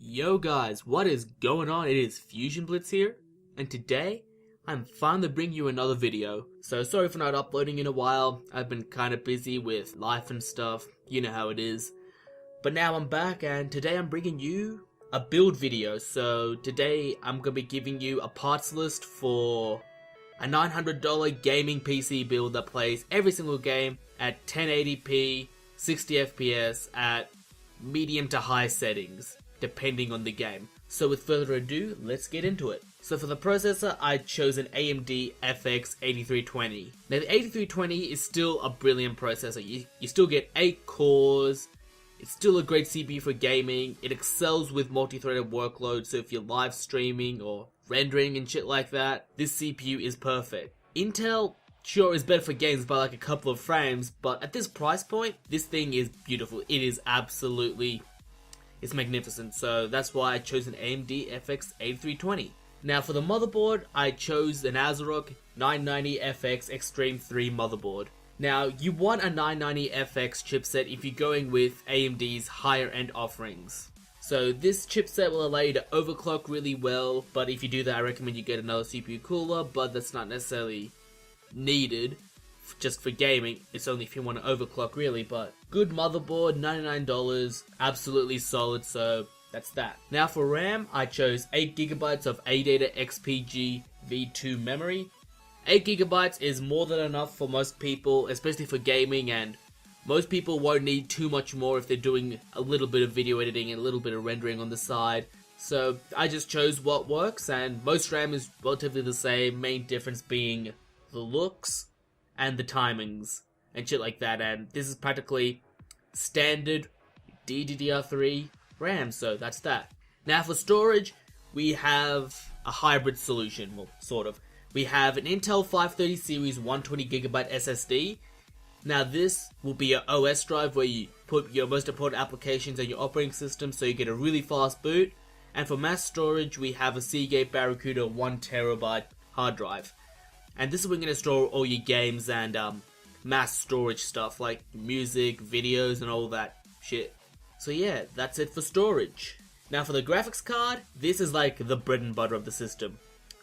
Yo guys, what is going on? It is FusionBlitzx here, and today I'm finally bringing you another video. So sorry for not uploading in a while. I've been kind of busy with life and stuff, you know how it is. But now I'm back, and today I'm bringing you a build video. So today I'm going to be giving you a parts list for a $900 gaming PC build that plays every single game at 1080p, 60 FPS at medium to high settings, depending on the game. So with further ado, let's get into it. So for the processor, I chose an AMD FX 8320. Now the 8320 is still a brilliant processor. You still get 8 cores, it's still a great CPU for gaming, it excels with multi-threaded workloads, so if you're live streaming or rendering and shit like that, this CPU is perfect. Intel, sure, is better for games by like a couple of frames, but at this price point, this thing is beautiful. It is absolutely... it's magnificent, so that's why I chose an AMD FX 8320. Now for the motherboard, I chose an ASRock 990FX Extreme 3 motherboard. Now you want a 990FX chipset if you're going with AMD's higher end offerings. So this chipset will allow you to overclock really well, but if you do that I recommend you get another CPU cooler, but that's not necessarily needed just for gaming. It's only if you want to overclock really, but good motherboard, $99, absolutely solid, so that's that. Now for RAM, I chose 8GB of ADATA XPG V2 memory. 8GB is more than enough for most people, especially for gaming, and most people won't need too much more if they're doing a little bit of video editing and a little bit of rendering on the side. So I just chose what works, and most RAM is relatively the same, main difference being the looks and the timings and shit like that, and this is practically standard DDR3 RAM, so that's that. Now for storage, we have a hybrid solution, well, sort of. We have an Intel 530 series 120GB SSD. Now this will be your OS drive where you put your most important applications and your operating system, so you get a really fast boot. And for mass storage, we have a Seagate Barracuda 1TB hard drive. And this is where you're going to store all your games and mass storage stuff like music, videos, and all that shit. So yeah, that's it for storage. Now for the graphics card, this is like the bread and butter of the system.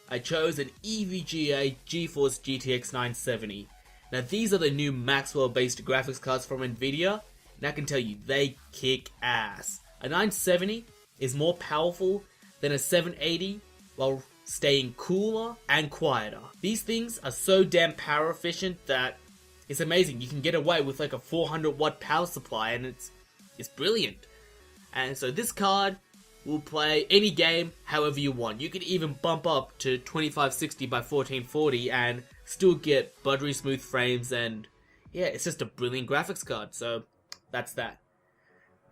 I chose an EVGA GeForce GTX 970. Now these are the new Maxwell based graphics cards from Nvidia, and I can tell you, they kick ass. A 970 is more powerful than a 780 while staying cooler and quieter. These things are so damn power efficient that it's amazing. You can get away with like a 400 watt power supply, and it's brilliant. And so this card will play any game however you want. You can even bump up to 2560 by 1440 and still get buttery smooth frames, and yeah, it's just a brilliant graphics card, so that's that.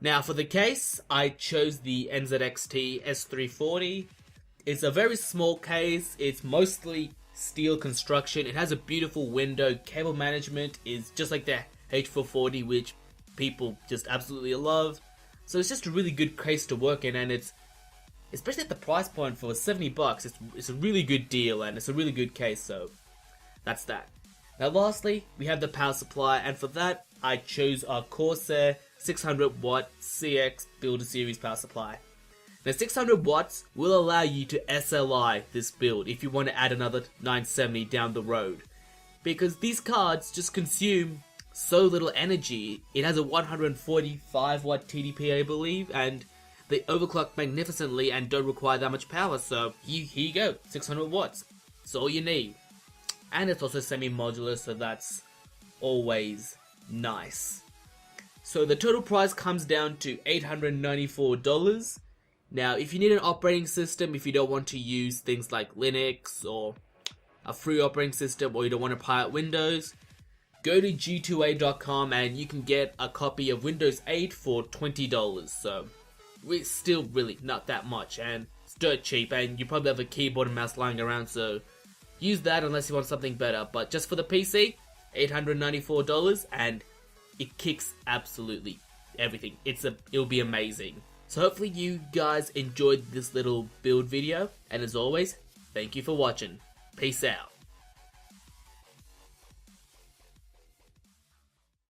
Now for the case, I chose the NZXT S340. It's a very small case, it's mostly steel construction, it has a beautiful window, cable management is just like the H440, which people just absolutely love. So it's just a really good case to work in, and it's, especially at the price point for $70, it's a really good deal, and it's a really good case, so that's that. Now lastly, we have the power supply, and for that, I chose our Corsair 600 watt CX Builder Series power supply. Now 600 watts will allow you to SLI this build if you want to add another 970 down the road, because these cards just consume so little energy. It has a 145 watt TDP, I believe, and they overclock magnificently and don't require that much power, so here you go, 600 watts, that's all you need. And it's also semi-modular, so that's always nice. So the total price comes down to $894. Now if you need an operating system, if you don't want to use things like Linux or a free operating system, or you don't want to pirate Windows, go to g2a.com and you can get a copy of Windows 8 for $20, so it's still really not that much, and it's dirt cheap, and you probably have a keyboard and mouse lying around, so use that unless you want something better. But just for the PC, $894, and it kicks absolutely everything. It'll be amazing. So hopefully you guys enjoyed this little build video, and as always, thank you for watching. Peace out.